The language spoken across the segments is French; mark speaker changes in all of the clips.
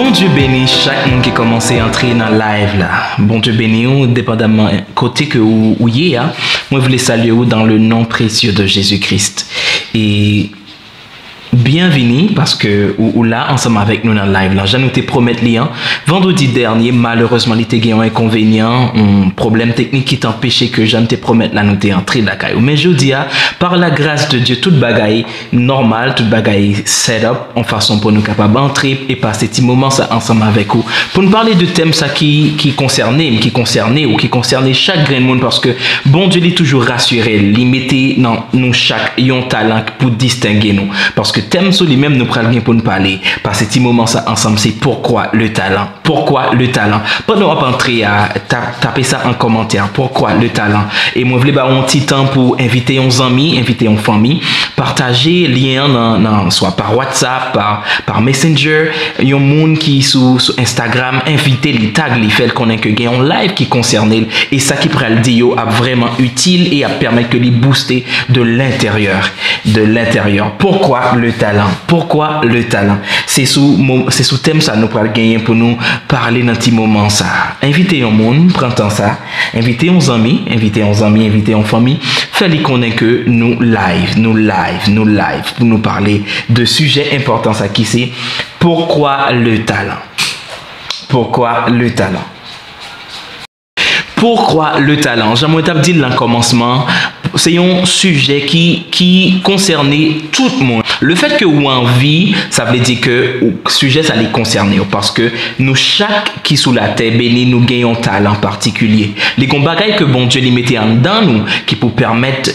Speaker 1: Bon Dieu bénit chaque monde qui commence à entrer dans le live là. Bon Dieu bénit ou dépendamment côté que ou y est, hein. Moi je voulais saluer ou dans le nom précieux de Jésus-Christ. Et bienvenue parce que ou là ensemble avec nous dans le live là. Je nous te promettre lien. Vendredi dernier malheureusement il était un inconvénient, un problème technique qui t'empêchait que je ne te promette là nous t'es entré la caillou. Mais je dis par la grâce de Dieu toute bagaille normale, toute bagaille set up en façon pour nous capable d'entrer et passer petit moment ça ensemble avec vous pour nous parler de thème ça qui concernait chaque grain de monde parce que bon Dieu est toujours rassuré, limité dans nous chaque un talent pour distinguer nous parce que thème sur lui-même nous prenons pour nous parler parce que petit moment ça ensemble c'est pourquoi le talent pendant on va entrer à taper ça en commentaire pourquoi le talent et moi je voulais un petit temps pour inviter uns amis inviter une famille partager lien dans soit par WhatsApp par Messenger un monde qui sur Instagram inviter les tags les fait qu'on que gagne un live qui concerne et ça qui pourrait le dire a vraiment utile et a permettre que les booster de l'intérieur pourquoi le talent c'est sous thème ça nous pourrait gagner pour nous parler dans petit moment ça inviter un monde prends temps ça inviter uns amis inviter une famille fallait qu'on ait que nous live pour nous parler de sujets importants ça qui c'est pourquoi le talent j'aimerais t'avoir dit dans le commencement c'est un sujet qui concernait tout le monde. Le fait que ou envie, ça veut dire que le sujet ça les concerne parce que nous chaque qui sous la terre béni nous gagnons un talent particulier. Les bagailles que bon Dieu les mettait en dedans nous qui pour permettre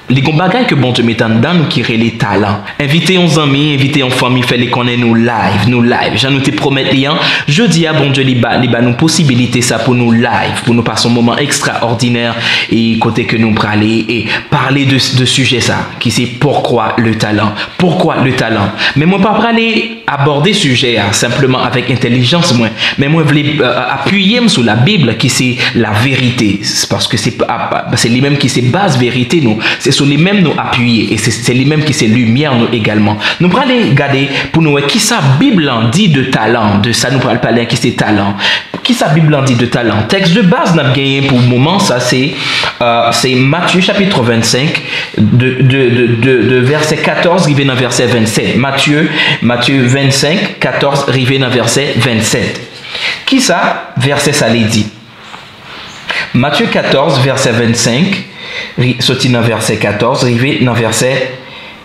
Speaker 1: les bagailles que bon Dieu met en dedans nous qui relèvent les talents. Invitez uns amis, invitez une famille, fait les connaître nous live. J'en nous te promettre lien. Je dis à bon Dieu les nous possibilité ça pour nous live, pour nous passer un moment extraordinaire et côté que nous parler et parler de sujet ça qui c'est pourquoi le talent. Mais moi pas parler aborder sujet simplement avec intelligence mais moi je voulais appuyer sur la Bible qui c'est la vérité parce que c'est les mêmes qui c'est base vérité nous. C'est sur les mêmes nous appuyer et c'est les mêmes qui c'est lumière nous également. Nous prenons regarder pour nous qui ça Bible en dit de talent, de ça nous prenons parler qui c'est talent. Qui ça Bible en dit de talent. Texte de base n'a gagné pour le moment ça c'est Matthieu chapitre 25 de verset 14 arrivé dans verset 27. Matthieu 25 14 arrivé dans verset 27. Qui ça verset ça les dit. Matthieu 14 verset 25 sorti dans verset 14, arrivé dans verset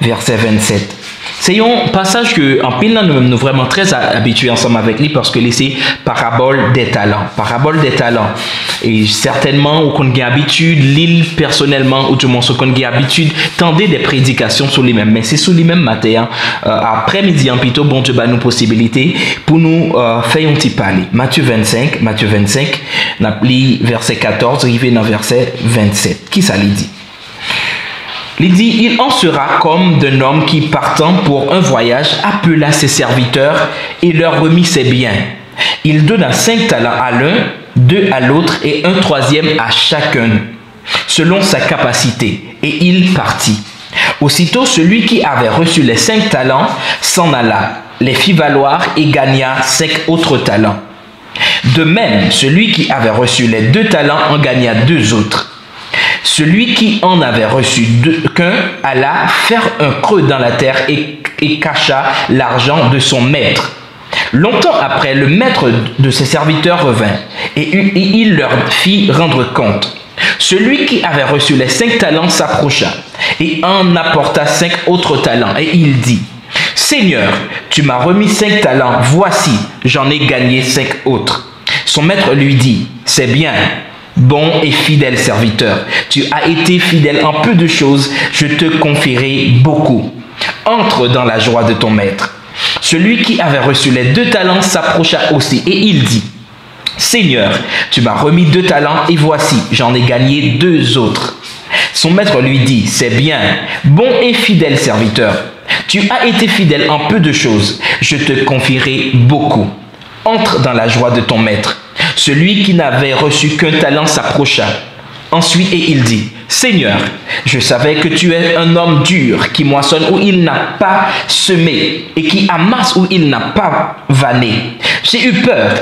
Speaker 1: 27. C'est un passage que en pile nous sommes vraiment très habitués ensemble avec lui parce que c'est parabole des talents. Et certainement on connaît habitude l'île personnellement ou tout le monde on connaît habitude tendez des prédications sur les mêmes mais c'est sur les mêmes matières après-midi en plutôt bon Dieu nous possibilité pour nous faire un petit parler. Matthieu 25 n'a pris verset 14 arrivé dans verset 27. Qui ça lui dit? Il dit, il en sera comme d'un homme qui partant pour un voyage appela ses serviteurs et leur remit ses biens. Il donna 5 talents à l'un, 2 à l'autre et un 3e à chacun, selon sa capacité. Et il partit. Aussitôt, celui qui avait reçu les 5 talents s'en alla, les fit valoir et gagna 5 autres talents. De même, celui qui avait reçu les 2 talents en gagna 2 autres. Celui qui en avait reçu qu'un alla faire un creux dans la terre et cacha l'argent de son maître. Longtemps après, le maître de ses serviteurs revint et il leur fit rendre compte. Celui qui avait reçu les 5 talents s'approcha et en apporta 5 autres talents et il dit « Seigneur, tu m'as remis 5 talents, voici, j'en ai gagné 5 autres. » Son maître lui dit « C'est bien. Bon et fidèle serviteur, tu as été fidèle en peu de choses, je te confierai beaucoup. Entre dans la joie de ton maître. » Celui qui avait reçu les 2 talents s'approcha aussi et il dit, « Seigneur, tu m'as remis 2 talents et voici, j'en ai gagné 2 autres. » Son maître lui dit, « C'est bien, bon et fidèle serviteur, tu as été fidèle en peu de choses, je te confierai beaucoup. Entre dans la joie de ton maître. » Celui qui n'avait reçu qu'un talent s'approcha Ensuite, et il dit, Seigneur, je savais que tu es un homme dur qui moissonne où il n'a pas semé et qui amasse où il n'a pas vanné. J'ai eu peur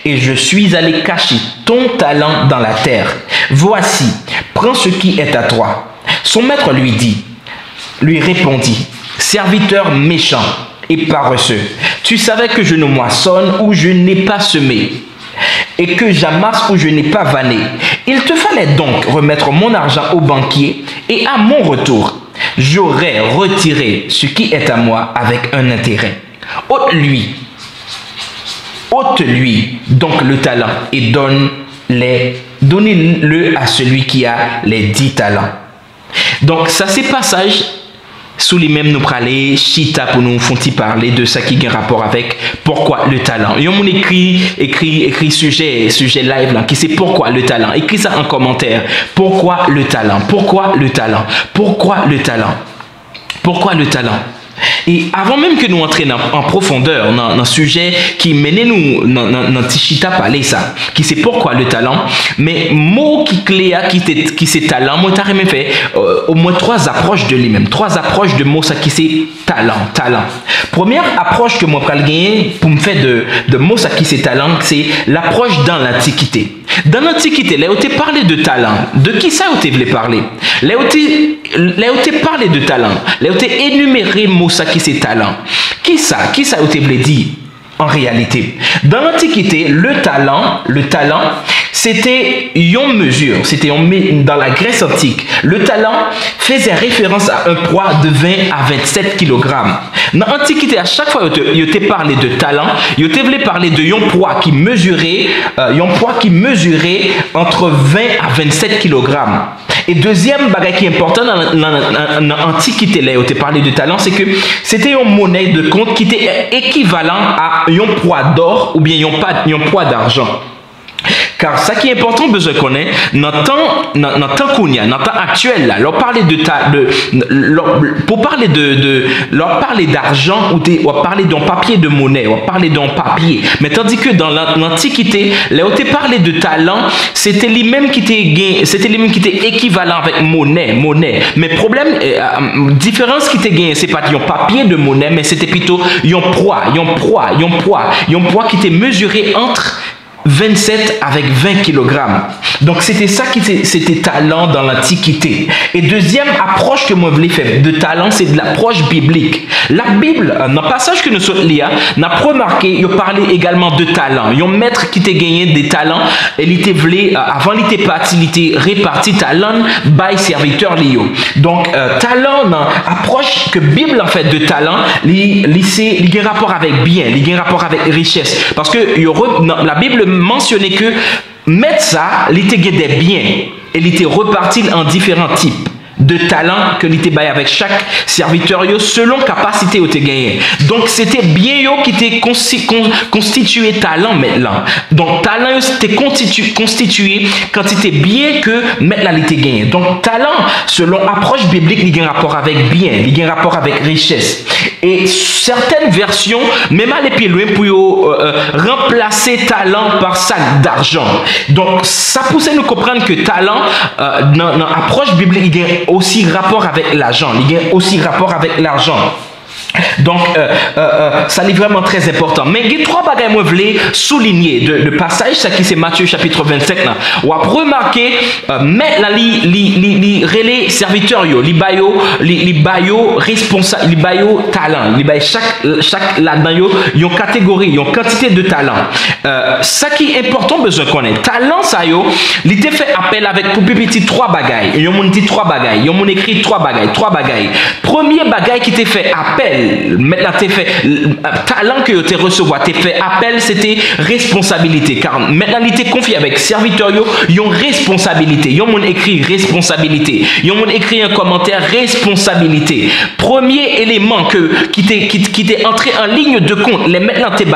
Speaker 1: et je suis allé cacher ton talent dans la terre. Voici, prends ce qui est à toi. Son maître lui répondit, serviteur méchant et paresseux, tu savais que je ne moissonne où je n'ai pas semé et que j'amasse où je n'ai pas vanné. Il te fallait donc remettre mon argent au banquier et à mon retour, j'aurais retiré ce qui est à moi avec un intérêt. Ôte-lui donc le talent et donnez-le à celui qui a les 10 talents. Donc ça c'est passage sous les mêmes nous praler chita pour nous font parler de ça qui a un rapport avec pourquoi le talent. Et on écrit sujet live là qui c'est pourquoi le talent. Écris ça en commentaire. Pourquoi le talent? Pourquoi le talent? Pourquoi le talent? Pourquoi le talent? Et avant même que nous entrions en profondeur dans un sujet qui menait nous dans Tichita parler ça, qui c'est pourquoi le talent, mais mot qui clé qui c'est talent, moi t'as même fait au moins 3 approches de lui-même, 3 approches de mots ça qui c'est talent. Première approche que moi pral gagner pour me faire de mots ça qui c'est talent, c'est l'approche dans l'Antiquité. Dans l'Antiquité, là où tu parlé de talent, de qui ça où tu voulais parler? Là où tu parlé de talent, là où tu énuméré mots ça qui c'est talent. Qui ça où tu voulais dire en réalité? Dans l'Antiquité, le talent, c'était une mesure, dans la Grèce antique. Le talent faisait référence à un poids de 20 à 27 kg. Dans l'Antiquité, à chaque fois que tu parlé de talent, tu voulais parler de un poids qui mesurait entre 20 à 27 kg. Et deuxième bagage qui est important dans l'Antiquité, là où tu parlé de talent, c'est que c'était une monnaie de compte qui était équivalent à un poids d'or ou bien un poids d'argent. Car ça qui est important, besoin qu'on ait, dans le temps actuel, là, leur parler leur parler d'argent ou parler d'un papier de monnaie, ou parler d'un papier. Mais tandis que dans l'Antiquité, là où tu parlé de talent, c'était lui-même qui était équivalent avec monnaie. Mais problème, différence qui était gagné, c'est pas un papier de monnaie, mais c'était plutôt un poids qui était mesuré entre 27 avec 20 kg. Donc c'était ça c'était talent dans l'Antiquité. Et deuxième approche que moi je voulais faire de talent, c'est de l'approche biblique. La Bible, dans le passage que nous sommes liés, n'a pas remarqué, il parlait également de talent. Il y a un maître qui t'a gagné des talents, et il était voulu, avant il était parti, il était réparti talent by serviteur Léo. Donc talent, dans l'approche que Bible en fait de talent, il a un rapport avec bien, il a un rapport avec richesse. Parce que la Bible mentionnait que mettre ça, il était des biens et il était reparti en différents types de talents que l'était baillé avec chaque serviteur selon capacité où tu gagné. Donc c'était bien qui était constitué talent maintenant. Donc talent c'était constitué quand c'était bien que maintenant il était gagné. Donc talent selon approche biblique il y a un rapport avec bien, il y a un rapport avec richesse. Et certaines versions même aller plus loin pour remplacer talent par sac d'argent. Donc ça poussait nous comprendre que talent dans l'approche biblique il y a aussi rapport avec l'argent. Il y a aussi rapport avec l'argent. Donc, ça est vraiment très important. Mais il y a 3 bagages que je voulais souligner de passage, ça qui c'est Matthieu chapitre 25. Là. On a remarqué, mais là, les relais serviteurs, les bayo responsables, les bayo talent, les bayo chaque là-dedans, ils ont catégorie, ils ont quantité de talent. Ça qui est important, besoin qu'on ait. Talent, ça y est, il était fait appel avec pour petit 3 bagages. Ils ont dit 3 bagages. Ils ont écrit 3 bagages. Premier bagage qui était fait appel. Maintenant, tu fait talent que tu recevoir, tu fait appel, c'était responsabilité. Car maintenant, il était confié avec serviteur, ils ont responsabilité. Ils ont écrit responsabilité. Ils ont écrit un commentaire responsabilité. Premier élément qui t'est entré en ligne de compte, les maintenant tu es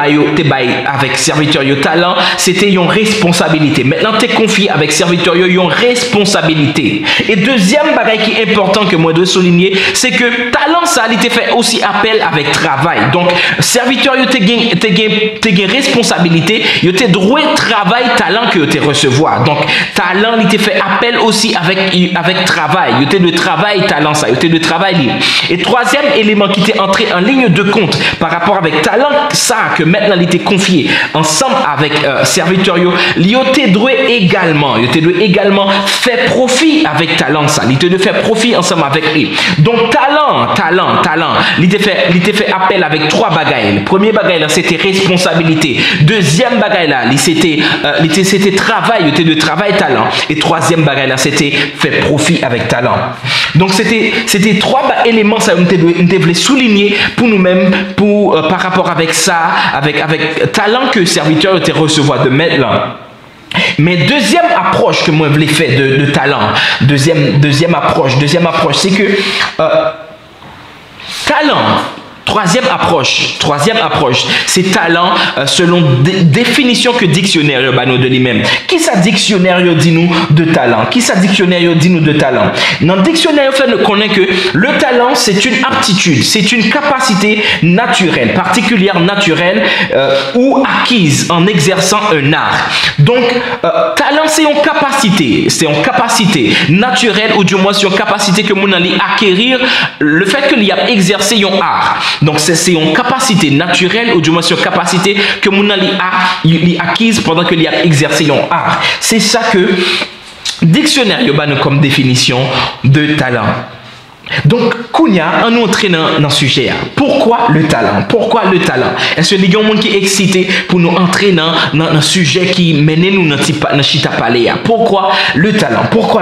Speaker 1: avec serviteur, talent, c'était une responsabilité. Maintenant, tu es confié avec serviteur, ils ont responsabilité. Et deuxième bagage qui est important que moi je dois souligner, c'est que talent, ça a été fait aussi appel appel avec travail. Donc, serviteur, yo te gen responsabilité, yo te droit travail, talent que yo te recevoir. Donc, talent, il te fait appel aussi avec travail. Yo te de travail, talent ça. Yo te de travail libre. Et troisième élément qui t'est entré en ligne de compte par rapport avec talent, ça que maintenant il t'est confié ensemble avec serviteur, yo te droit également. Yo te doit également faire profit avec talent ça. Il te doit faire profit ensemble avec lui. Donc, talent. Il te fait appel avec trois bagailles. Le premier bagaille là, c'était responsabilité. Deuxième bagaille là, c'était travail. Il était de travail, talent. Et troisième bagaille là, c'était faire profit avec talent. Donc, c'était trois éléments ça nous devait souligner pour nous-mêmes par rapport avec ça, avec talent que le serviteur était recevoir de mettre là. Mais deuxième approche que moi je voulais faire de talent, deuxième approche, c'est que talent. Troisième approche, c'est talent selon définition que dictionnaire nous de lui-même. Qui ça dictionnaire dit nous de talent? Qui ça dictionnaire dit nous de talent? Dans le dictionnaire, on connaît que le talent, c'est une aptitude, c'est une capacité naturelle, particulière naturelle ou acquise en exerçant un art. Donc, talent, c'est une capacité naturelle ou du moins c'est une capacité que mon allait acquérir le fait que l'y a exercé un art. Donc, c'est une capacité naturelle ou du moins c'est une capacité que mon a acquise pendant que l'y a exercé un art. C'est ça que dictionnaire nous comme définition de talent. Donc, Kounia, on nous entraîne dans le sujet. Pourquoi le talent? Est-ce qu'il y a des gens qui sont excités pour nous entraîner dans un sujet qui mène nous dans Chita Palais? Pourquoi le talent? Pour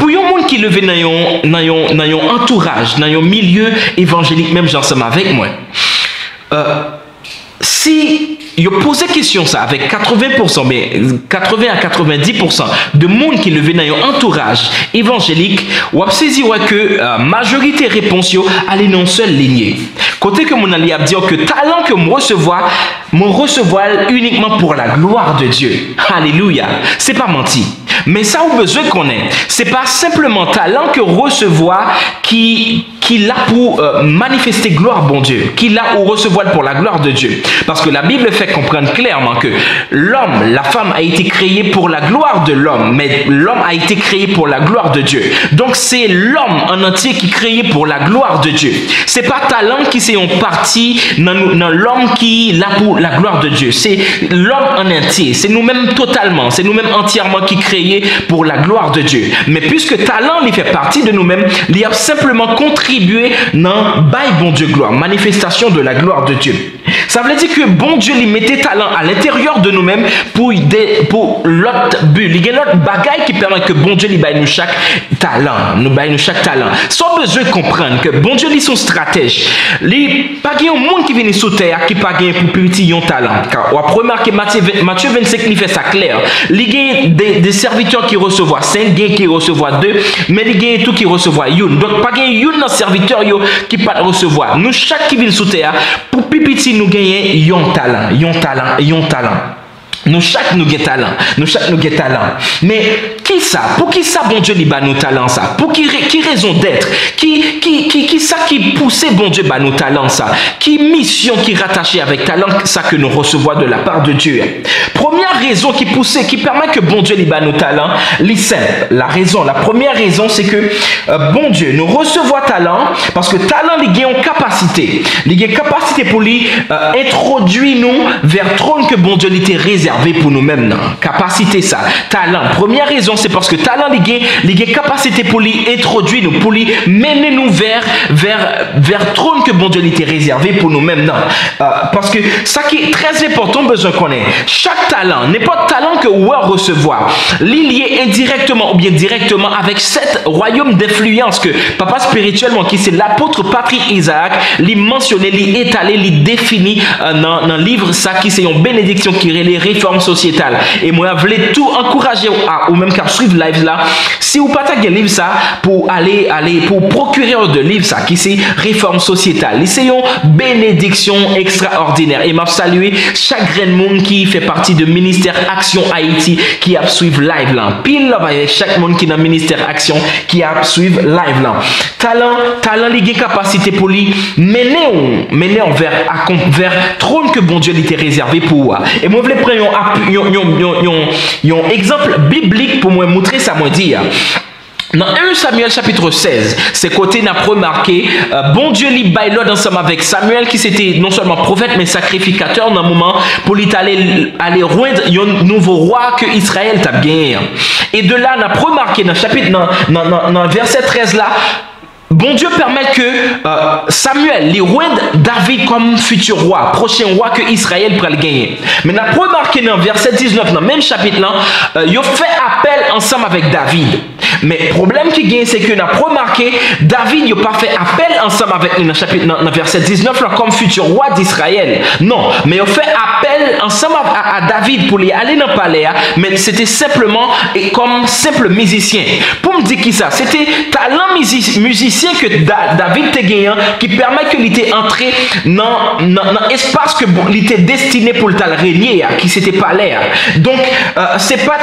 Speaker 1: les gens qui lèvent dans un entourage, dans un milieu évangélique, même j'ensemble avec moi, si vous posez question ça avec 80%, mais 80 à 90% de monde qui lèvent dans un entourage évangélique, vous avez saisi que la majorité réponse allait dans une seule lignée. Côté que mon allié a dit que talent que moi recevoir uniquement pour la gloire de Dieu. Alléluia. C'est pas menti. Mais ça, on besoin qu'on ait. C'est pas simplement talent que recevoir qui l'a pour manifester gloire, bon Dieu. Qui l'a ou recevoir pour la gloire de Dieu. Parce que la Bible fait comprendre clairement que l'homme, la femme a été créée pour la gloire de l'homme. Mais l'homme a été créé pour la gloire de Dieu. Donc c'est l'homme en entier qui est créé pour la gloire de Dieu. C'est pas talent qui c'est une partie dans l'homme qui l'a pour la gloire de Dieu. C'est l'homme en entier. C'est nous-mêmes totalement. C'est nous-mêmes entièrement qui créés pour la gloire de Dieu. Mais puisque talent, il fait partie de nous-mêmes, il a simplement contribué dans bail bon Dieu gloire, manifestation de la gloire de Dieu. Ça veut dire que bon Dieu lui mettait talent à l'intérieur de nous-mêmes pour l'autre but. Il y a l'autre bagaille qui permet que bon Dieu lui baille nous chaque talent. Sans besoin de comprendre que bon Dieu lui son stratège. Il pas un monde qui vient sous terre qui pas gagné pour petit un talent. Car on a remarqué Matthieu 25 il fait ça clair. Il y a des serviteurs qui reçoivent 5, qui reçoivent 2, mais il y a tout qui reçoivent 1. Donc pas gagné un serviteur qui pas recevoir. Nous chaque qui vient sous terre pour petit nous gagner un talent. Nous chaque nous gagne talent. Mais qui ça? Pour qui ça bon Dieu li ba nous talent ça? Pour qui raison d'être? Qui ça qui poussait bon Dieu ba nous talent ça? Qui mission qui rattachée avec talent ça que nous recevons de la part de Dieu? Première raison qui poussait, qui permet que bon Dieu li ba nous talent, li simple. La première raison c'est que bon Dieu nous recevons talent parce que talent li gagne capacité. Li gagne capacité pour lui introduire nous vers trône que bon Dieu li était réservé pour nous-mêmes. Capacité ça, talent. Première raison c'est parce que talent il a capacité pour lui introduire nous, pour lui mener nous vers trône que bon Dieu était réservé pour nous-mêmes. Parce que ça qui est très important besoin qu'on ait. Chaque talent, n'importe talent que vous recevoir, lié indirectement ou bien directement avec cet royaume d'influence que papa spirituellement qui c'est l'apôtre Patrick Isaac, lui mentionné, lui étalé, lui défini dans le livre ça qui c'est une bénédiction qui est les réformes sociétales. Et moi je voulais tout encourager ou même qu'à suivre live là, si vous pas un livre ça pour aller pour procurer de livre ça qui c'est réforme sociétale. C'est une bénédiction extraordinaire et m'a salué chaque grand monde qui fait partie de ministère Action Haïti qui a suivre live là. Pile là avec chaque monde qui dans ministère Action qui a suivre live là. Talent li gen capacité pour lui mener vers trône que bon Dieu l'était réservé pour. Et moi je voulais prendre un exemple biblique pour moi montrer ça moi dire. Dans 1 Samuel chapitre 16, c'est côté n'a remarqué, bon Dieu lui baille l'ordre ensemble avec Samuel qui c'était non seulement prophète mais sacrificateur dans un moment pour lui aller rendre un nouveau roi que Israël t'a gagné. Et de là, n'a remarqué dans chapitre dans verset 13 là, bon Dieu permet que Samuel les rende David comme futur roi, prochain roi que Israël pourra le gagner. Mais n'a remarqué dans verset 19, dans le même chapitre là, il fait appel ensemble avec David. Mais le problème qui gagne, c'est que n'a remarqué, David n'a pas fait appel ensemble avec lui dans chapitre dans verset 19 là, comme futur roi d'Israël. Non, mais il fait appel ensemble à David pour aller dans le palais, mais c'était simplement comme simple musicien. Pour me dire qui ça, c'était talent musicien que David te gagné qui permet que il était entré dans l'espace que il était destiné pour le régner qui c'était palais. Donc c'est pas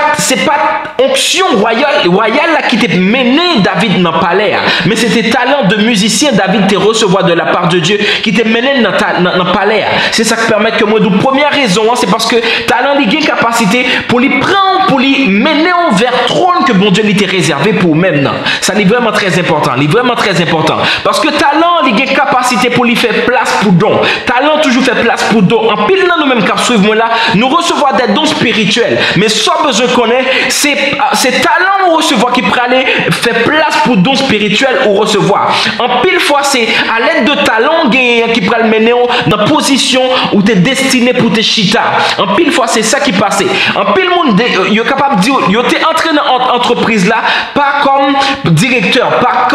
Speaker 1: onction royale là qui t'a mené David dans le palais, mais c'était talent de musicien David te recevoir de la part de Dieu qui t'a mené dans le palais. C'est ça qui permet que moi de première raison, c'est parce que talent il a capacité pour lui prendre, pour lui mener vers trône que bon Dieu l'était réservé pour même. Ça est vraiment très important, parce que talent il a capacité pour lui faire place pour don. Talent toujours fait place pour don. En pile dans nous même cap suivre moi là, nous recevoir des dons spirituels, mais sans besoin connaître c'est talent ou recevoir qui peut aller faire place pour dons spirituels ou recevoir. En pile fois c'est à l'aide de talent qui peut le mener dans position où tu es destiné pour te chita. En pile fois c'est ça qui passe. En pile monde yo capable de dire yo t'es entré dans entreprise là pas comme directeur, pas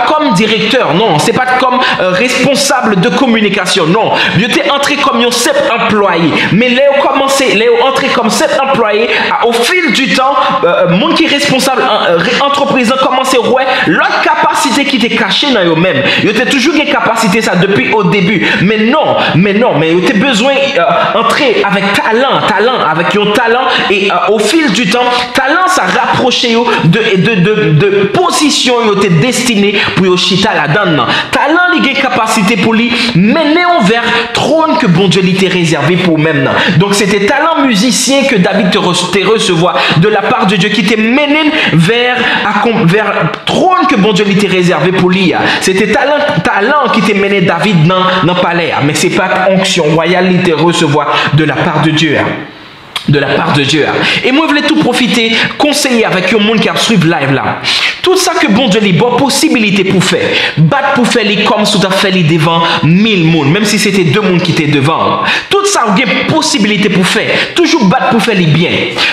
Speaker 1: comme directeur, non, c'est pas comme responsable de communication, non. Je t'ai entré comme un simple employé, mais Léo entré comme simple employé, au fil du temps, monde qui est responsable entreprise a commencé ouais, l'autre capacité qui était cachée dans eux-mêmes. Il était toujours une capacité ça depuis au début, mais il était besoin entrer avec talent avec un talent et au fil du temps, talent ça rapproché de position il était destiné pour chita la donne. Talent il a capacité pour lui mener vers trône que bon Dieu l'était réservé pour même. Donc c'était talent musicien que David te recevoir de la part de Dieu qui t'est mené vers trône que bon Dieu l'était réservé pour lui. C'était talent qui t'est mené David dans le palais, mais c'est pas onction royale l'était recevoir de la part de Dieu. Et moi je voulais tout profiter, conseiller avec un monde qui a suivi live là. Tout ça que bon Dieu les bonnes possibilités pour faire. Battre pour faire les comme si tu as fait les devant 1000 monde, même si c'était 2 monde qui étaient devant. Tout ça vous avez possibilité pour faire. Toujours battre pour faire les biens.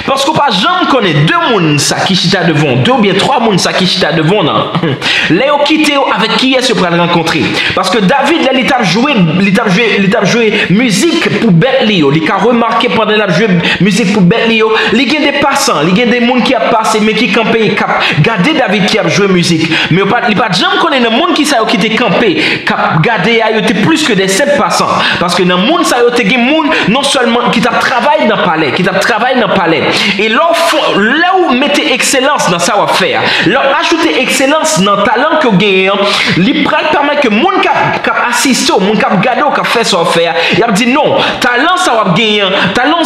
Speaker 1: Parce que pas jamais connaît 2 monde ça qui chita devant, 2 ou bien 3 monde ça qui chita devant. Léo quitté avec qui est-ce pour le rencontrer. Parce que David là, il a joué musique pour Bethléo. Il a remarqué pendant la joué musique pour Bethléo. Il y a des passants, il y a des monde qui a passé mais qui campé garder David qui a joué musique, mais il pas jamais connaître le monde qui ça qui était campé, qui a gardé a été plus que des 7 passants, parce que dans le monde ça a été monde non seulement qui t'a travaillé dans le palais, et là où mettez excellence dans ça va faire, là ajouter excellence dans le talent que gagne, il permet que monde qui a assisté, monde qui a regardé qui a fait ça faire, il a dit non, talent ça va gagner, talent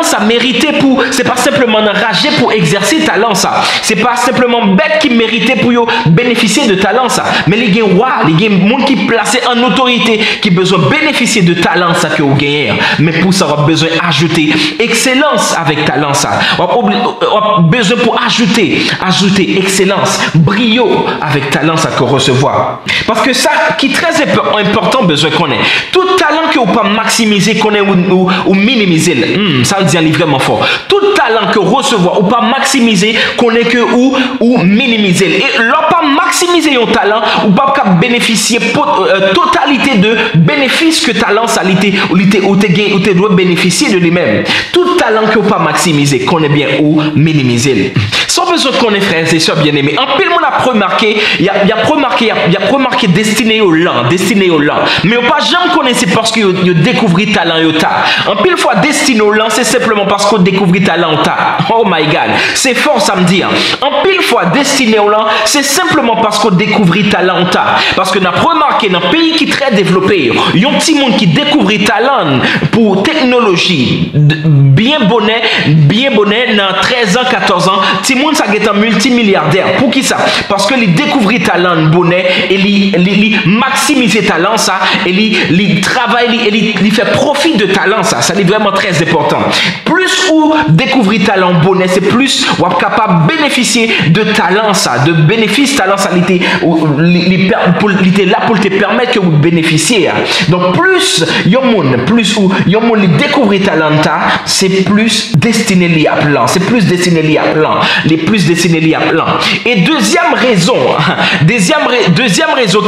Speaker 1: ça mérité pour, c'est pas simplement enragé pour exercer talent ça. C'est pas simplement bête qui méritait pour bénéficier de talent ça, mais les gens les gens qui placé en autorité qui besoin bénéficier de talent ça que vous gagnez, mais pour ça on a besoin ajouter excellence avec talent ça, on a besoin pour ajouter excellence, brio avec talent ça que recevoir, parce que ça qui est très important besoin qu'on ait tout talent que vous pas maximiser qu'on ait ou minimiser minimiser. Ça veut dire vraiment fort. Tout talent que recevoir ou pas maximiser, qu'on est que ou minimiser. Et leur pas maximiser un talent ou pas bénéficier totalité de bénéfices que talent ça ou te doit bénéficier de lui-même. Tout talent que pas maximiser, qu'on est bien ou minimiser. Sans besoin qu'on est frères et sœurs bien-aimés. En pile, on a remarqué, il y a remarqué destiné au lent. Mais on pas jamais connaissé parce que vous découvrez talent au ta. En pile fois destiné au lent, c'est simplement parce qu'on découvre talent au ta. Oh my God, c'est fort ça me dit. En pile fois destiné au lent, c'est simplement parce qu'on découvre talent au ta. Parce que nous avons remarqué dans un pays qui est très développé, il y a un petit monde qui découvre talent pour technologie, bien bonnet, dans 13 ans, 14 ans, petit monde ça est un multimilliardaire. Pour qui ça? Parce que il découvre talent bonnet et il maximise talent ça et il travaille et il fait profit de talent ça. Ça est vraiment très important. Plus ou découvrir talent bonnet, c'est plus ou capable de bénéficier de talent ça, de bénéfices talent ça, il est là pour te permettre que vous bénéficiez. Donc plus il découvrir talent c'est plus destiné à plan, c'est plus destiné à plan, les plus destinés à plan. Et deuxième raison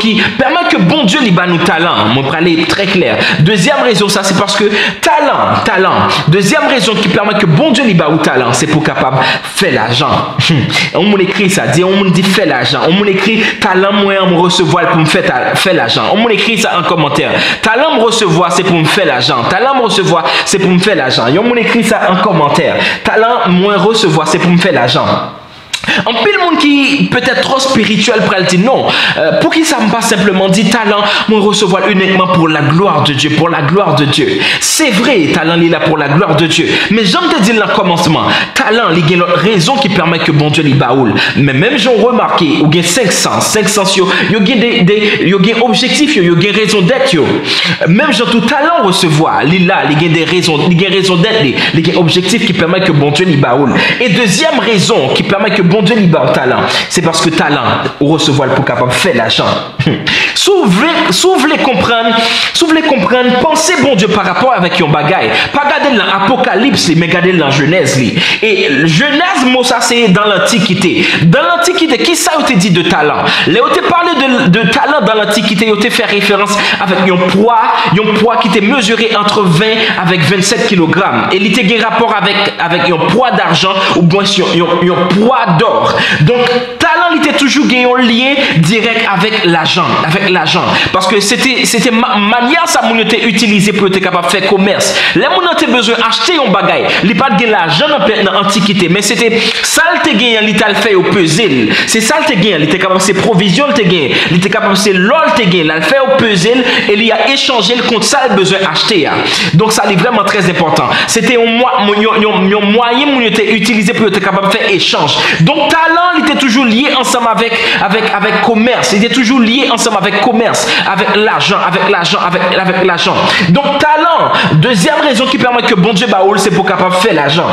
Speaker 1: qui permet que bon Dieu liba nous talent, moi pour aller très clair. Deuxième raison ça c'est parce que talent. Deuxième raison qui permet que bon Dieu liba ou talent, c'est pour capable faire l'argent. On m'écrit écrit ça, on dit fait l'argent. On m'écrit talent moyen me recevoir pour me faire l'argent. On m'écrit ça en commentaire. Talent me recevoir c'est pour me faire l'argent. Talent me recevoir c'est pour me faire l'argent. On m'écrit ça en commentaire. Talent moins recevoir c'est pour me faire l'argent. En pile monde qui peut-être trop spirituel pour elle dit non. Pour qui ça me pas simplement dit talent, moi recevoir uniquement pour la gloire de Dieu, pour la gloire de Dieu. C'est vrai, talent il est là pour la gloire de Dieu. Mais j'aime te dire dans le commencement, talent il y a une raison qui permet que bon Dieu les baoule. Mais même j'ai remarqué, il y a 500 il y a des objectifs, il y a des raisons d'être. Même j'ai tout talent recevoir, il y a des raisons d'être, il y a des objectifs qui permettent que bon Dieu les baoule. Et deuxième raison qui permet que bon Dieu libère talent, c'est parce que talent ou recevoir pour capable faire l'argent. Si vous voulez comprendre, pensez bon Dieu par rapport avec un bagaille. Pas regarder dans l'Apocalypse, mais regarder dans Genèse. Et Genèse, moi ça c'est dans l'Antiquité. Dans l'Antiquité, qui ça vous dit de talent? Là on te parlé de talent dans l'Antiquité, on te fait référence avec un poids qui était mesuré entre 20 avec 27 kg. Et il était un rapport avec un poids d'argent ou bien un poids d'or. Donc talent il était toujours un lien direct avec l'argent, parce que c'était manière ça mon était utilisé pour être capable de faire commerce. Les gens ont besoin d'acheter un bagage, il pas de l'argent dans l'Antiquité, mais c'était ça le te gain, il t'a fait au puzzle. C'est ça le te gain, il était capable c'est provision le te gain, il était capable c'est l'or te gain, il a fait au puzzle et il a échangé le compte ça le besoin acheter. Donc ça est vraiment très important. C'était un moyen mon était utilisé pour être capable de faire échange. Donc talent il était toujours lié ensemble avec commerce, il était toujours lié ensemble avec commerce, avec l'argent. Donc talent, deuxième raison qui permet que bon Dieu baoule, c'est pour capable faire l'argent.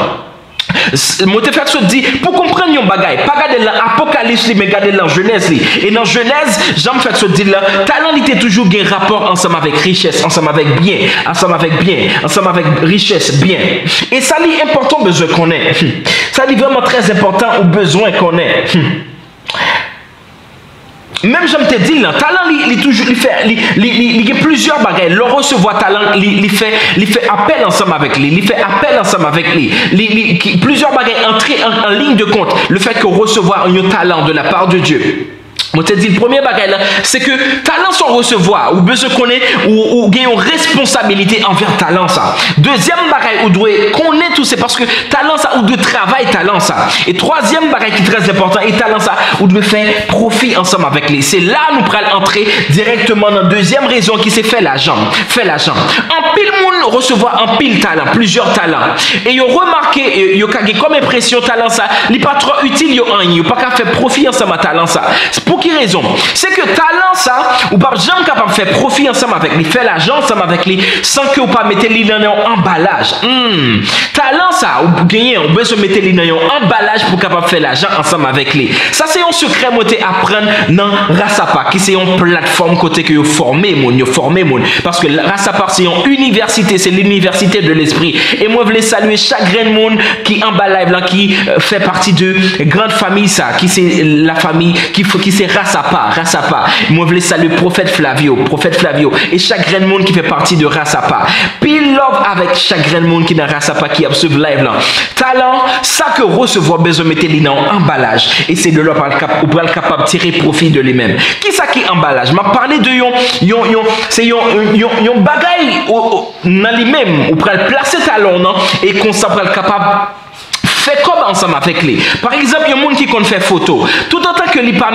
Speaker 1: Moi te fait se dit pour comprendre un bagage, pas regarder l'Apocalypse mais regarder dans Genèse. Et dans Genèse, j'aime faire se dire là, talent il était toujours un rapport ensemble avec richesse, ensemble avec richesse, bien. Et ça est important besoin qu'on ait. Ça est vraiment très important ou besoin qu'on ait. Même j'aime te dire là, talent il y a plusieurs bagages. Le recevoir talent, il fait appel ensemble avec lui, plusieurs bagages entrer en ligne de compte. Le fait que recevoir un talent de la part de Dieu. Moi te dis le premier bagage c'est que talent sans recevoir ou besoin qu'on ait ou gagne une responsabilité envers talent ça. Deuxième bagage ou doit connaître tout c'est parce que talent ça ou de travail talent ça. Et troisième bagage qui est très important et talent ça ou doit faire profit ensemble avec les. C'est là nous prenons entrer directement dans deuxième raison qui c'est fait l'argent. En pile monde recevoir en pile talent, plusieurs talents. Et yo remarqué yo comme impression talent ça, n'est pas trop utile yo pas qu'à faire profit ensemble à talent ça. Pour qui raison? C'est que talent ça, ou pas jamais capable de faire profit ensemble avec lui, faire l'argent ensemble avec lui, sans que vous pas mettre lui dans un emballage. Talent ça, ou gagner, on besoin de mettre lui dans un emballage pour capable de faire l'argent ensemble avec lui. Ça c'est un secret moi apprendre dans Rasapa, qui c'est une plateforme côté que vous formez moun, parce que Rasapa c'est une université, c'est l'université de l'esprit. Et moi je voulais saluer chaque grain de monde qui en bas live là, qui fait partie de grande famille ça, qui c'est la famille qui c'est Rasapa. Moi je voulais saluer prophète Flavio et chaque grain de monde qui fait partie de Rasapa. Puis love avec chaque grain de monde qui dans Rasapa qui observe live là. Talent ça que recevoir besoin mettre les dans emballage et c'est de leur capable de tirer profit de lui-même. Qui ça qui emballage? M'a parlé de c'est yon bagaille dans lui-même ou pour placer talent non et qu'on s'appelle capable fait comme ensemble avec lui. Par exemple, il y a des gens qui compte faire photo. Tout autant que lui pas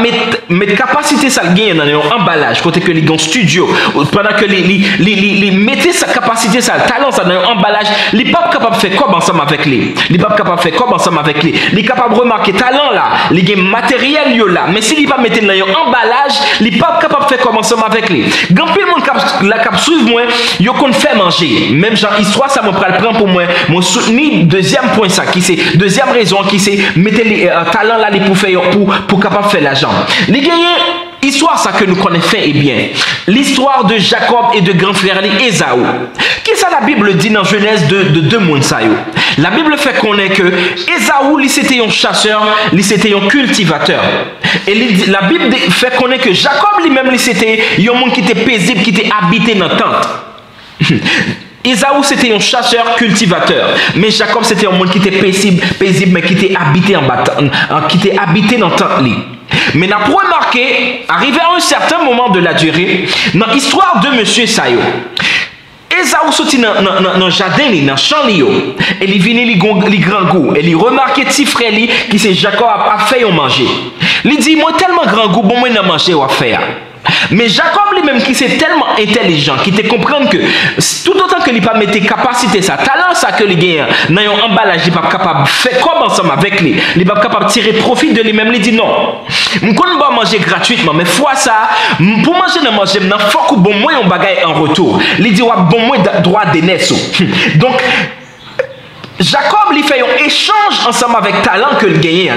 Speaker 1: mettre capacité ça gagne dans un emballage, côté que les studio, pendant que les mettez sa capacité ça talent ça dans un emballage, il pas capable de faire comme ensemble avec lui. Il pas capable de faire comme ensemble avec lui. Il capable de remarquer talent là, les gain matériel yo là, mais s'il pas mettre dans un emballage, il pas capable de faire comme ensemble avec lui. Grand pile monde la cap suivre moi, yo compte faire manger. Même genre histoire ça me prend pour moi, mon soutenir deuxième point ça qui c'est deuxième raison qui c'est mettre les talents là pour faire pour capable faire l'argent. Les gagnants histoire ça que nous connaissons et bien. L'histoire de Jacob et de grand frère Ésaü. Qu'est-ce que la Bible dit dans Genèse de deux mondes ça yo? La Bible fait connaître que Ésaü lui c'était un chasseur, lui c'était un cultivateur. Et la Bible fait connaître que Jacob lui-même lui c'était un monde qui était paisible, qui était habité dans tente. Ésaü c'était un chasseur cultivateur, mais Jacob c'était un monde qui était paisible, mais qui était habité qui était habité dans tente lit. Mais n'a pas remarqué, arrivé à un certain moment de la durée, dans l'histoire de monsieur Sayo, Ésaü sorti dans le jardin, dans le champ, et il vient les grands goûts, et il remarque petit frère qui c'est Jacob a fait manger. Il dit moi tellement grand goût, bon moi n'a manger ou à faire. Mais Jacob lui-même qui c'est tellement intelligent, qui te comprendre que tout autant que il pas mettre capacité ça, talent ça que il gagne dans un emballage, il pas capable de faire comme ensemble avec lui, il pas capable de tirer profit de lui-même, il dit non. On connaît pas manger gratuitement, mais fois ça, pour manger dans manger, il faut que bon moi un bagage en retour. Il dit ouais bon moi droit de naissance. Donc Jacob lui fait un échange ensemble avec talent que le gagnait,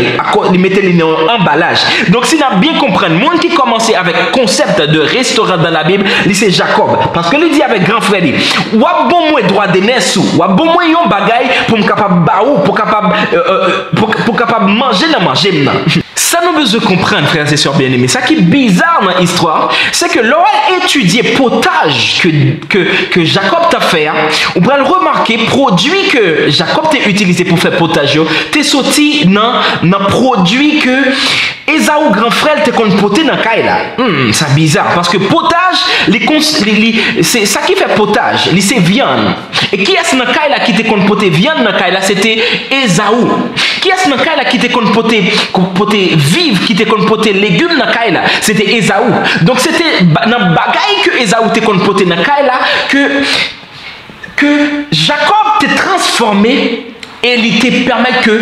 Speaker 1: il mettait dans un emballage. Donc si on a bien compris, le monde qui commençait avec le concept de restaurant dans la Bible, c'est Jacob. Parce que il dit avec grand frère, ou bon moi droit de naissance, ou bon moi un bagage pour me capable baou, pour capable manger dans manger. Ça nous besoin de comprendre, frères et sœurs bien-aimés. Ça qui est bizarre dans l'histoire, c'est que lorsqu'on étudie le potage que Jacob t'a fait, on peut le remarquer, produit que Jacob t'a utilisé pour faire potage, t'es sorti dans le produit que Ésaü grand frère te qu'on poter dans caille là. C'est bizarre parce que potage c'est ça qui fait potage, c'est viande. Et qui est-ce dans caille là qui te qu'on poter viande dans caille là, c'était Ésaü. Qui est-ce dans caille là qui te qu'on poter vive, qui te qu'on poter légumes dans caille là, c'était Ésaü. Donc c'était dans bagaille que Ésaü te qu'on poter dans caille là que Jacob t'est transformé et il te permet que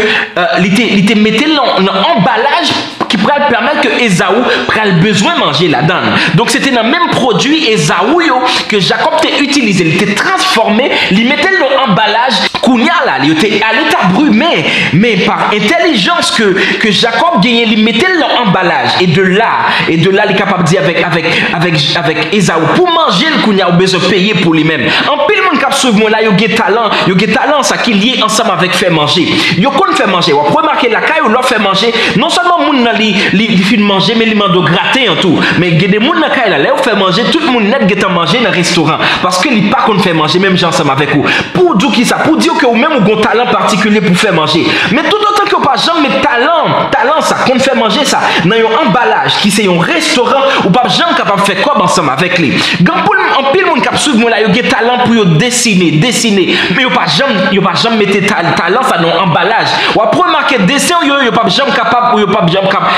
Speaker 1: il te mettait dans l'emballage qui pourrait permettre que Ésaü prenne besoin de manger la donne. Donc c'était dans le même produit Ésaü que Jacob t'a utilisé, il t'a transformé, il mettait dans l'emballage Kounia là, il était à l'état brûlé, mais par intelligence que Jacob gagnait, il mettait dans l'emballage et de là il est capable de dire avec Ésaü pour manger le Kounia, il a besoin de payer pour lui-même. En pile monde qui suivre moi là, il y a talent ça qui est lié ensemble avec faire manger. Il y a qu'on fait manger, on peut remarquer la caille ou l'on fait manger, non seulement monde il fait manger mais il m'a de gratter en tout, mais il y a des gens dans la caille là, on fait manger, tout le monde net get manger dans le restaurant parce que il pas qu'on fait manger même gens ensemble avec vous. Pour dire qui ça, pour dire que vous même vous avez un talent particulier pour faire manger. Mais tout autant que vous pas jamais talent ça qu'on fait manger ça dans un emballage qui c'est un restaurant ou pas jamais capable de faire quoi ensemble avec lui. En pile monde qui suivre moi là, il y a talent pour dessiner, mais vous pas jamais mettre talent ça dans un emballage. Ou après remarquer dessin il pas jamais capable ou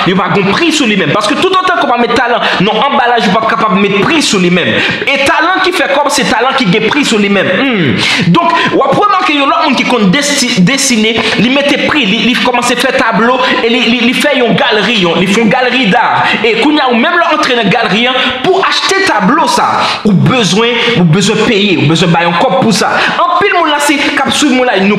Speaker 1: il pas prix sur lui-même parce que tout autant qu'on va mettre talent non emballage il pas capable de mettre prix sur lui-même. Et talent qui fait comme c'est talent qui gagne prix sur lui-même. Donc ou après remarquer remarqué il y a l'autre monde qui compte dessiner, il mettait prix, il commençait à faire tableau et il fait une galerie, ils font une galerie d'art. Et quand ou même leur entrer dans la galerie pour acheter tableau ça, ou besoin payer, ou besoin bailler un cop pour ça. En pile mon là c'est cap suivre mon là nous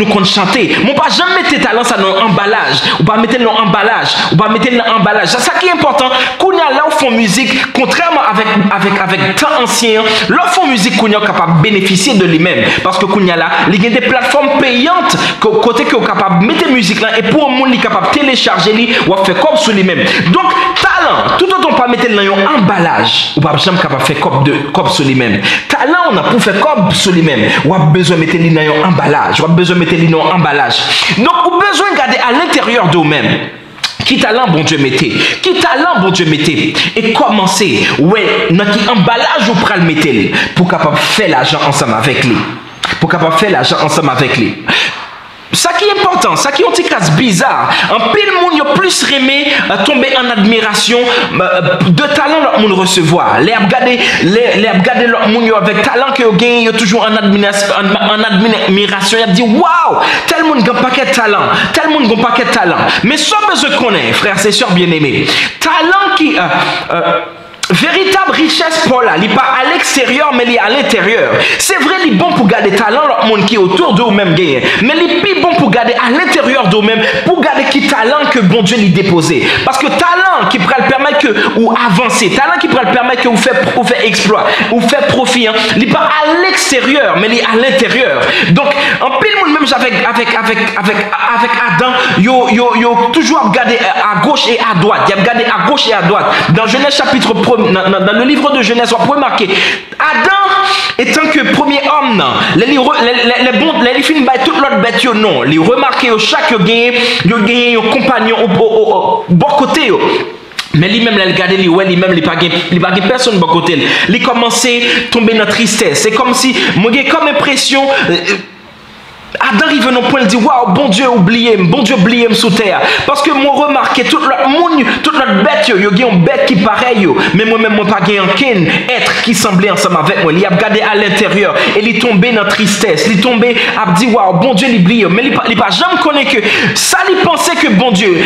Speaker 1: compte chanter. Mon pas jamais mettre talent ça dans emballage, ou pas mettre dans emballage, ou pas mettre dans emballage. Ça qui est important, qu'on a là où font musique contrairement avec temps ancien, leur font musique qu'on est capable de bénéficier de lui-même parce que qu'on a là, il y a des plateformes payantes côté que capable de mettre musique là et pour un monde qui est capable de télécharger lui ou faire comme sur lui-même. Donc talent, tout autant pas mettre dans un emballage ou pas jamais capable de faire comme sur lui-même. Talent on a pour faire comme sur lui-même, ou a besoin de mettre dans un emballage, ou a besoin de mettre dans un emballage. Donc ou besoin de garder à l'intérieur de vous-même. Qui talent bon Dieu mettez, qui talent bon Dieu mettez et commencez ouais dans qui emballage ou pral mettez pour capable faire l'argent ensemble avec lui, pour capable faire l'argent ensemble avec lui. Ça qui est important, ça qui est un petit casse bizarre. En pile monde y a plus aimé tomber en admiration de talent leur monde recevoir. Les regarder leur monde avec talent que gagne, y a toujours en admiration, y a dit waouh, tel monde gagne paquet de talent, tel monde gagne paquet de talent. Mais sans besoin qu'on ait, frères et sœurs bien-aimés, talent qui véritable richesse pour là, il n'est pas à l'extérieur, mais il est à l'intérieur. C'est vrai, il est bon pour garder talent, le monde qui est autour de vous-même gagne. Mais il est plus bon pour garder à l'intérieur de vous-même, pour garder qui talent que bon Dieu lui déposé. Parce que talent qui pourrait le permettre que ou avancer, talent qui pourrait le permettre que vous faites exploit, vous faites profit, hein, il n'est pas à l'extérieur, mais il est à l'intérieur. Donc, en pile monde même avec Adam, yo toujours regardé à gauche et à droite. Il a regardé à gauche et à droite. Dans Genèse chapitre 1, dans le livre de Genèse, on peut marquer Adam étant que premier homme, les films by toute l'autre bête, non, les remarquer chaque gagne un compagnon au bon côté. Mais lui-même, il a regardé, lui-même, il n'a pas personne de bon côté. Il a commencé à tomber dans la tristesse. C'est comme si, moi, j'ai comme impression. Adam arrive à un point, il dit waouh, bon Dieu oublié sous terre. Parce que moi remarqué toute notre bête, il y a une bête qui pareil, mais moi-même, moi pas un être qui semblait ensemble avec moi. Il a regardé à l'intérieur et il est tombé dans la tristesse. Il est tombé à dire waouh, bon Dieu oublié. Mais il n'a jamais connu que ça, il pensait que bon Dieu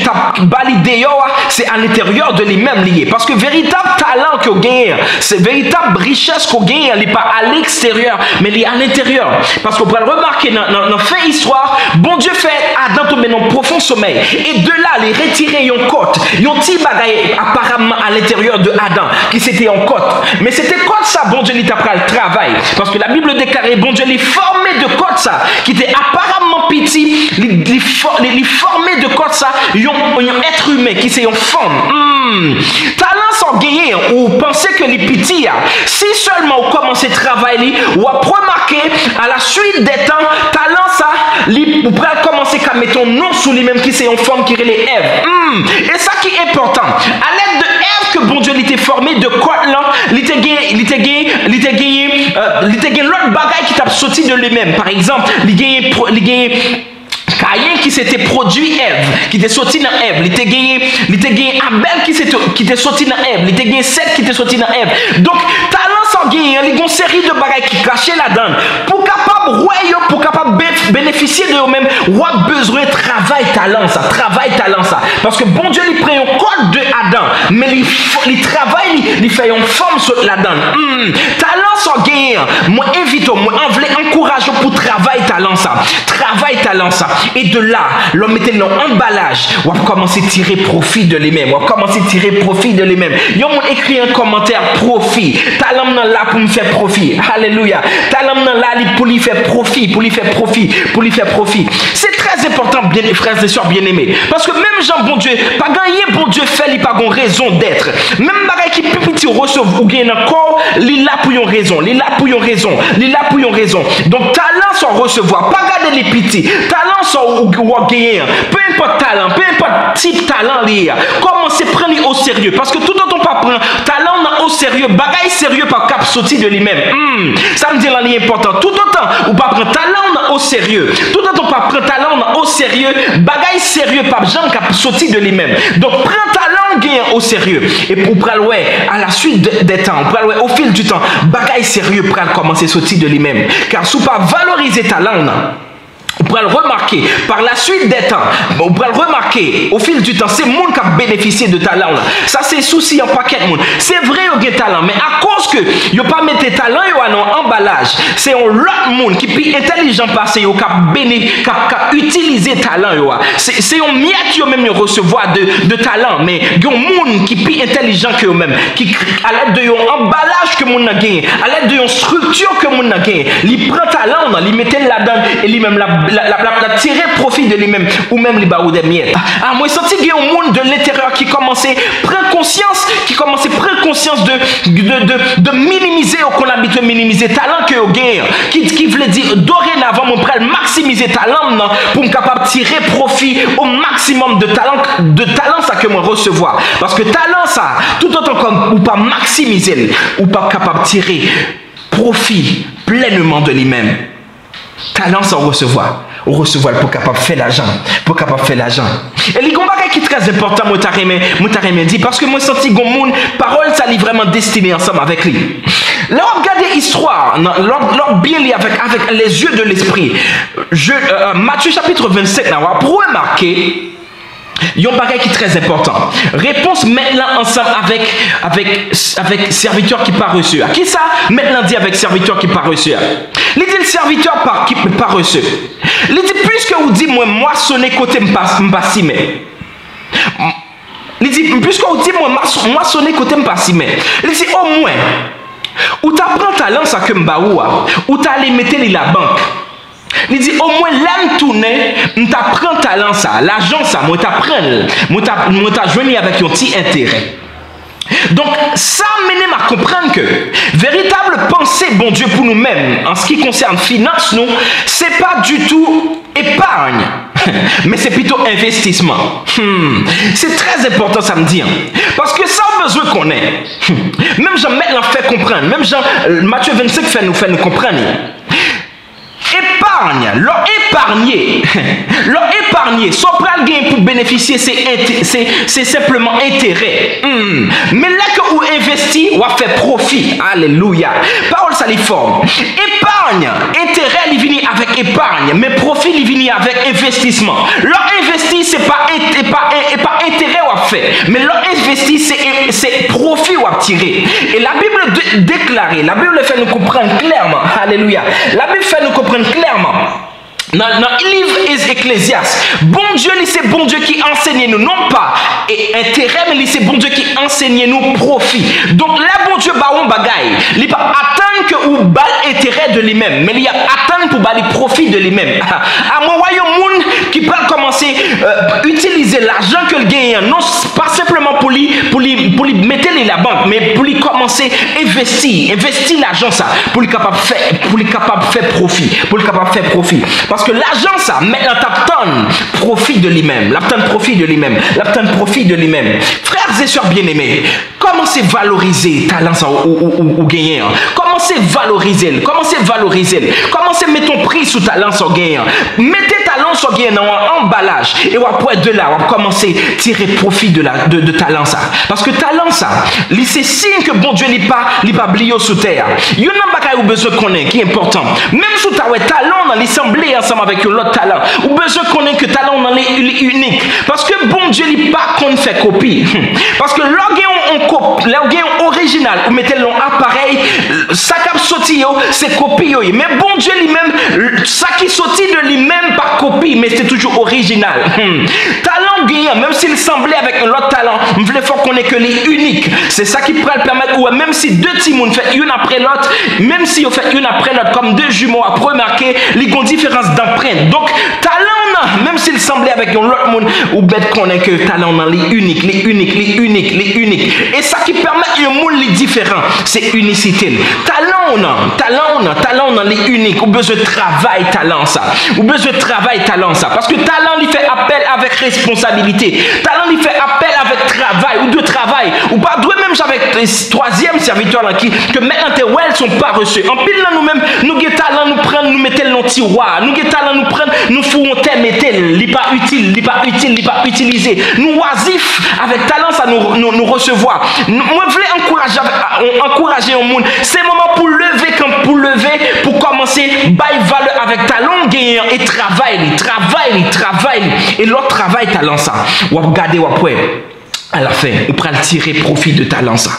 Speaker 1: t'a validé, c'est à l'intérieur de lui-même lié. Parce que véritable talent qu'on gagne, c'est véritable richesse qu'on gagne, il n'est pas à l'extérieur, mais il est à l'intérieur. Parce qu'on peut le remarquer dans fait histoire, bon Dieu fait Adam tomber dans un profond sommeil. Et de là, il retirait une côte. Il y a un petit bagaille apparemment à l'intérieur de Adam qui c'était en côte. Mais c'était côte ça, bon Dieu, il t'a pris le travail. Parce que la Bible déclarait, bon Dieu, il formé de côte ça, qui était apparemment petit, il formé de côte ça, un être humain qui c'est une forme. Talent sans gagner, ou pensez que les petits, si seulement on commence à travailler, ou à remarquer à la suite des temps, talent ça, vous pouvez commencer à mettre un nom sous lui-même qui c'est une forme qui est les Ève. Et ça qui est important, à l'aide de Ève que bon Dieu l'était formé de quoi là, il était gagné l'autre bagaille qui t'a sorti de lui-même. Par exemple, il gagné Caïn qui s'était produit Ève, qui était sorti dans Ève. Il était gagné Abel qui était sorti dans Ève. Il était gagné Seth qui était sorti dans Ève. Donc, talent sans gagner, il y a une série de bagailles qui cachent là-dedans. Pour capable bénéficier de eux-mêmes, on a besoin de travail talent ça. Parce que bon Dieu, il prend un code de Adam, mais il travaille, il fait une forme sur là-dedans. Talent sans gagner, moi invite, moi encourage pour travail talent ça. Et de là, l'homme mettait dans l'emballage, on va commencer à tirer profit de lui-même. Ils ont écrit un commentaire profit. Talent là pour me faire profit. Alléluia. Talent là pour lui faire profit. C'est très important, bien, frères et sœurs bien-aimés. Parce que même Jean, bon Dieu, pas gagner, bon Dieu fait, il pas une raison d'être. Même bagaille qui peut petit recevoir ou gagner encore, il là pour une raison. Donc, talent sans recevoir, pas garder les petits. Talent sans gagner. Peu importe talent, peu importe type talent lié. Commencez à prendre au sérieux. Parce que tout autant pas prendre talent au sérieux, bagaille sérieux par cap sorti de lui-même. Ça me dit là, important. Tout autant ou pas prendre talent au sérieux. Tout autant pas prendre talent au sérieux, bagaille sérieux par gens cap sorti de lui-même. Donc prends talent gain au sérieux. Et pour prendre à la suite des temps, au fil du temps, bagaille sérieux pour commencer à sortir de lui-même. Car si vous pas valoriser talent, vous pourrez le remarquer par la suite des temps, vous pourrez le remarquer au fil du temps, c'est le monde qui a bénéficié de talent là. Ça c'est souci en paquet de monde. C'est vrai qu'il y a des talents, mais à cause que il a pas mis des talents en emballage, c'est un autre monde qui est intelligent passé qui a utilisé talent. C'est un miette qui a même recevoir de talent, mais il y a un monde qui est intelligent que eux-mêmes, qui à l'aide de un emballage que monde a gagné, à l'aide de une structure que monde a gagné, il prend talent, il met là-dedans et lui-même la tirer profit de lui-même ou même les barreaux des miettes. Ah, moi, je sens qu'il y a un monde de l'intérieur qui commençait à prendre conscience, de minimiser ou qu'on habite minimiser talent que vous gagnez, qui veut dire dorénavant, on prend maximiser talent pour me capable de tirer profit au maximum de talent ça que moi recevoir. Parce que talent ça, tout autant comme ou pas maximiser, ou pas capable de tirer profit pleinement de lui-même. Talent sans recevoir. On recevoir pour capable faire l'argent. Pour capable faire l'argent. Et les combats qui est très important, moi t'arrête dit parce que moi senti que mon parole ça est vraiment destiné ensemble avec lui. Là on regarde l'histoire, l'ordre bien lié avec les yeux de l'esprit. Matthieu chapitre 27 là, on pour remarquer il y a un bagage qui est très important. Réponse maintenant ensemble avec serviteur qui pas reçu. Qui ça maintenant dit avec serviteur qui pas reçu? Il dit le serviteur qui pas reçu. Il dit puisque vous dites moi sonner côté m'passimé. Il dit puisque vous dites moi sonner côté m'passimé. Il dit au moins ou t'apprends talent ça que m'baoua ou t'allais mettre la banque. Il dit au moins l'âme tourner, m't'apprends talent ça, l'argent ça, moi t'as joigné avec un petit intérêt. Donc ça mène à comprendre que véritable pensée bon Dieu pour nous-mêmes en ce qui concerne finance nous, c'est pas du tout épargne, mais c'est plutôt investissement. C'est très important ça me dit, parce que ça a besoin qu'on ait. Même Jean maintenant fait comprendre, même Jean Matthieu 25 fait nous comprendre. Épargne, leur épargner, son pral gain pour bénéficier, c'est simplement intérêt. Mais là que vous investissez, vous fait profit. Alléluia. Parole saliforme. Épargne, intérêt, il vient avec épargne, mais profit, il vient avec investissement. Leur investi, c'est pas intérêt ou fait, mais leur investi, c'est profit ou tirer. Et la Bible déclare, la Bible fait nous comprendre clairement. Alléluia. La Bible fait nous comprendre clairement. Dans le livre Ecclésiaste, bon Dieu, c'est bon Dieu qui enseigne nous, non pas intérêt, mais c'est bon Dieu qui enseigne nous profit. Donc là, bon Dieu, baron bagaille, il pas attendre que ou bal intérêt de lui-même, mais il y a attendre pour bal profit de lui-même. À mon royaume monde qui peut commencer à utiliser l'argent que le gagne, non pas simplement pour lui mettre la banque, mais pour lui commencer à investir l'argent ça, pour lui capable faire profit. Parce que l'argent, ça, maintenant, t'attends profit de lui-même. Frères et sœurs bien-aimés, commencez à valoriser talent ou gagner. Commencez à valoriser. Commencez à mettre ton prix sous talent sur gagner. Mettez talent sur gagner dans un emballage. Et après de là, on va commencer à tirer profit de talent ça. Parce que talent ça, c'est signe que bon Dieu n'est pas blié sous terre. Il y a un besoin qu'on ait qui est important. Même sous ta talent dans l'assemblée ensemble avec l'autre talent, ou besoin qu'on ait que talent dans les unique. Parce que bon Dieu n'est pas qu'on fait copie. Parce que l'organe original, vous mettez l'appareil, ça qui sorti, c'est copie. Mais bon Dieu lui-même, ça qui sorti de lui-même par copie, mais c'est toujours original. Talent gagnant, même s'il semblait avec l'autre talent, il voulait faut qu'on ait que les uniques. C'est ça qui pourrait le permettre, ou même si deux timons fait une après l'autre, même si on fait une après l'autre, comme deux jumeaux, à remarquer, les différence d'empreinte. Donc, talent, même s'il semblait avec l'autre monde, ou bête qu'on ait que talent dans les uniques. Et ça qui permet un monde les différents, c'est unicité. Talent dans les uniques, ou besoin de travail, talent ça. Parce que talent, il fait appel avec responsabilité. Talent, il fait appel avec travail, ou de travail. Ou pas, même avec le troisième serviteur là, que maintenant tes wells sont pas reçus. En pile là, nous-mêmes, nous avons talent, nous prenons, nous mettons dans le tiroir. Nous avons talent, nous prenons, nous fourrons tel, il pas utilisé. Nous oisifs, avec talent, ça nous recevoir. Moi, je voulais encourager un monde. C'est le moment pour lever camp pour lever, pour commencer, bail valeur avec talent gagnant et travail. Et l'autre travail, talent ça. Ou regarder, ou après, à la fin, on prend le tirer profit de talent ça.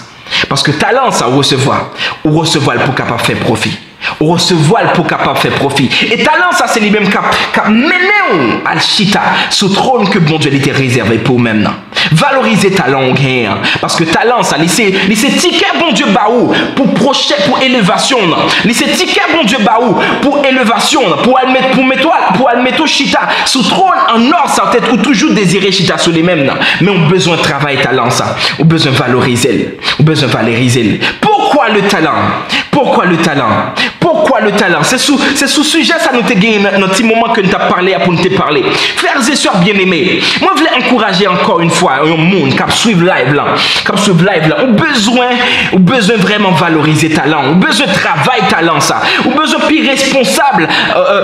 Speaker 1: Parce que talent ça, ou recevoir pour capable faire profit. Ou recevoir pour capable faire profit. Et talent ça, c'est lui-même qui a mené à chita sous trône que bon Dieu était réservé pour même. Valoriser talent gain. Parce que talent ça, c'est ticket bon Dieu baou pour projet, pour élévation. C'est ticket bon Dieu baou pour élévation, pour mettre chita sous trône en or ça tête ou toujours désirer chita sous les mêmes. Mais on a besoin de travail talent ça. On a besoin de valoriser. Pourquoi le talent? C'est sous sujet ça nous te gagné dans petit moment que nous t'a parlé pour nous te parler. Frères et sœurs bien-aimés, moi je voulais encourager encore une fois un monde qui suivre live là. On besoin vraiment valoriser talent. On besoin de travail talent ça. On besoin plus responsable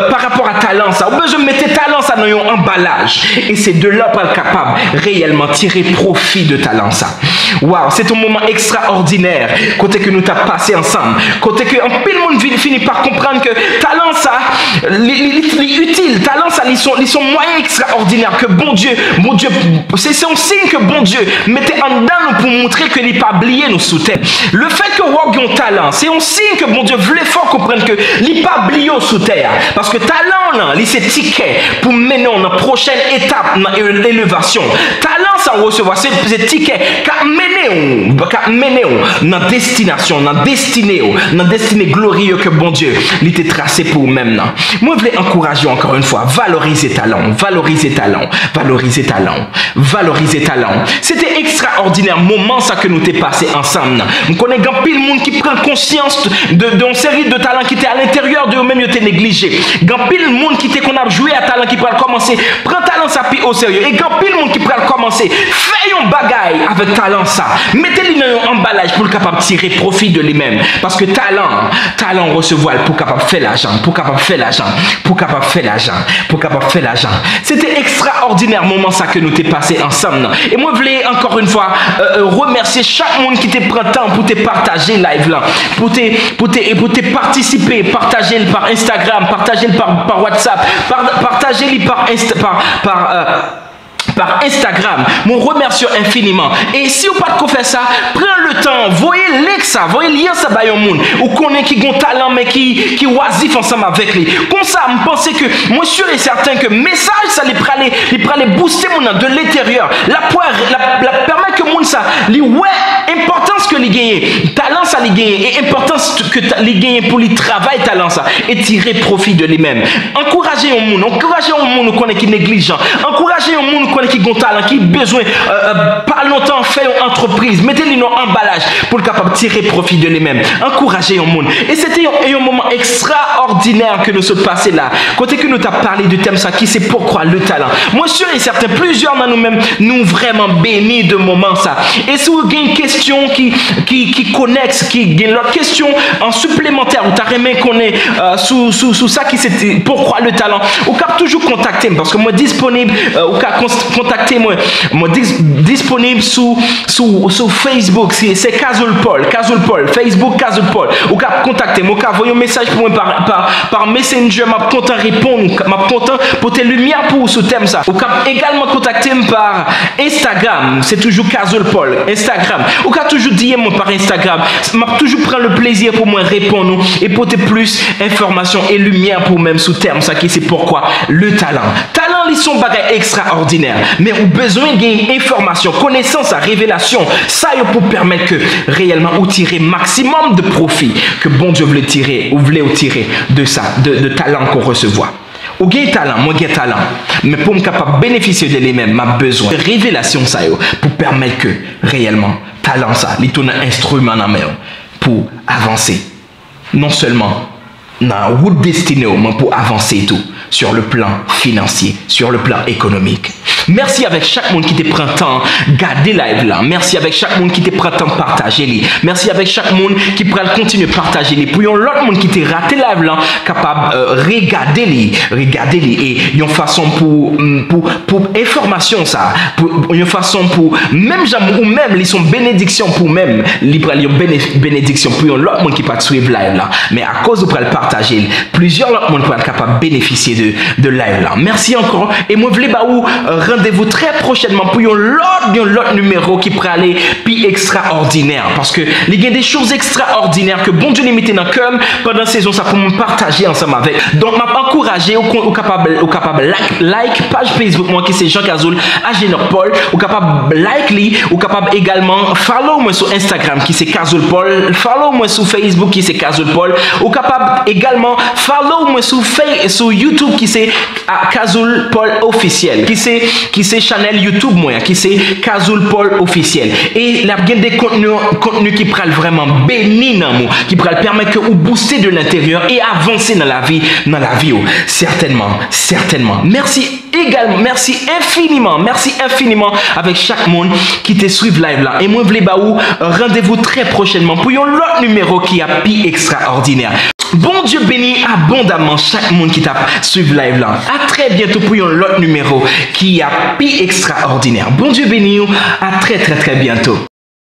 Speaker 1: par rapport à talent ça. On besoin de mettre talent ça dans un emballage et c'est de là pour être capable réellement tirer profit de talent ça. Waouh, c'est un moment extraordinaire côté que nous t'a passé ensemble. Côté que en pile monde finit par comprendre que talent ça utile, talent ça ils sont moyens extraordinaires que bon Dieu, c'est un signe que bon Dieu mettait en dedans nous pour montrer que n'est pas oublié nous sous terre. Le fait que nous avons talent, c'est un signe que bon Dieu voulait fort comprendre que n'est pas oublié sous terre parce que talent là, c'est ticket pour mener dans la prochaine étape dans l'élévation. Talent ça recevoir c'est ticket qu'a mené dans destination, dans destinée glorieuse que bon Dieu l'était tracé pour même là. Moi je voulais encourager encore une fois, valoriser talent. C'était extraordinaire moment ça que nous t'ai passé ensemble. On connaît grand pile monde qui prend conscience d'une série de talents qui étaient à l'intérieur de eux-mêmes étaient négligés. Grand pile monde qui était qu'on a joué à talent qui pourrait commencer, prend talent ça puis au sérieux. Et grand pile monde qui pourrait commencer, fait un bagaille avec talent ça. Mettez-le dans un emballage pour le capable tirer profit de lui-même parce que talent recevoir pour capable faire l'argent. C'était extraordinaire moment ça que nous t'ai passé ensemble. Et moi je voulais encore une fois remercier chaque monde qui te prend temps pour te partager live là, pour te participer, partager par Instagram, partager par WhatsApp, partager par Instagram. Mon remercie infiniment. Et si vous pas de faire ça, prenez le temps, voyez l'exa, voyez lien ça ba yon monde. Ou connaît qui gon talent mais qui oisif ensemble avec lui. Comme ça, me penser que moi sûr et certain que message ça les prale booster mon de l'intérieur. La permet que monde ça li ouais importance que li gagne, talent ça li gagne et importance que li gagne pour lui travail talent ça et tirer profit de lui-même. Encourager un monde connaît qui négligent. Encourager un monde connaît qui gon talent qui besoin pas longtemps faire une entreprise, mettez-le dans emballage pour le capable tirer profit de lui-même. Encourager un monde. Et c'était un moment extraordinaire que nous sommes passés là. Côté que nous t'a parlé du thème ça qui c'est pourquoi le talent. Moi sûr et certain plusieurs dans nous-mêmes nous vraiment bénis de moment ça. Et si vous avez une question qui connecte, qui gagne l'autre question en supplémentaire ou t'as aimé qu'on est sous ça qui c'était pourquoi le talent, ou cap toujours contacter parce que moi disponible ou cap contacter moi disponible sous Facebook, c'est Kazul Paul, Facebook Kazul Paul, ou cap contacter moi cap envoyer un message pour moi par Messenger, m'a content répondre, m'a content pour tes lumières pour ce thème ça. Ou cap également contacter par Instagram, c'est toujours Kazul Paul, Instagram. Ou cap toujours dire moi par Instagram, m'a toujours prendre le plaisir pour moi répondre et porter plus d'informations et lumière pour même sous terme ça qui c'est pourquoi le talent. Talent ils sont bagages extraordinaires, mais on besoin d'une information, connaissance, révélation, ça pour permettre que réellement ou tirer maximum de profit que bon Dieu voulait tirer ou voulait tirer de ça, de talent qu'on recevoir. Ou gain talent, moi gain talent, mais pour me capable bénéficier de lui-même, m'a besoin de révélation ça pour permettre que réellement talent ça, il tourne un instrument en main pour avancer. Non seulement dans la route destinée, mais pour avancer tout sur le plan financier, sur le plan économique. Merci avec chaque monde qui te prend temps garder live là. Merci avec chaque monde qui te prend temps partager les. Merci avec chaque monde qui prend continuer partager les. Pour l'autre monde qui te raté live là capable regarder les et une façon pour information ça, pour une façon pour même jamais ou même ils sont bénédiction pour même bénédiction pour l'autre monde qui pas suivre live là. Mais à cause de le partager, plusieurs autres monde pour être capable bénéficier de live là. Merci encore et moi voulais bah ou rendez-vous très prochainement pour l'autre numéro qui pourrait aller puis extraordinaire parce que il y a des choses extraordinaires que bon Dieu les mettait dans le cœur pendant la saison ça pour me partager ensemble avec. Donc m'a encouragé au capable like page Facebook moi qui c'est Jean Cazoul Agénor Paul au capable like li ou capable également follow moi sur Instagram qui c'est Cazoul Paul, follow moi sur Facebook qui c'est Cazoul Paul, ou capable également follow moi sur YouTube qui c'est Cazoul Paul officiel qui c'est channel YouTube moi qui c'est Cazoul Paul officiel et la gain des contenus qui prennent vraiment béni dans moi qui prennent permettre que vous booster de l'intérieur et avancer dans la vie certainement merci également merci infiniment avec chaque monde qui te suit live là et moi voulais bah ou rendez-vous très prochainement pour un autre numéro qui a pi extraordinaire. Bon Dieu bénit abondamment chaque monde qui t'a suivi live là. À très bientôt pour un autre numéro qui a pi extraordinaire. Bon Dieu bénit, à très bientôt.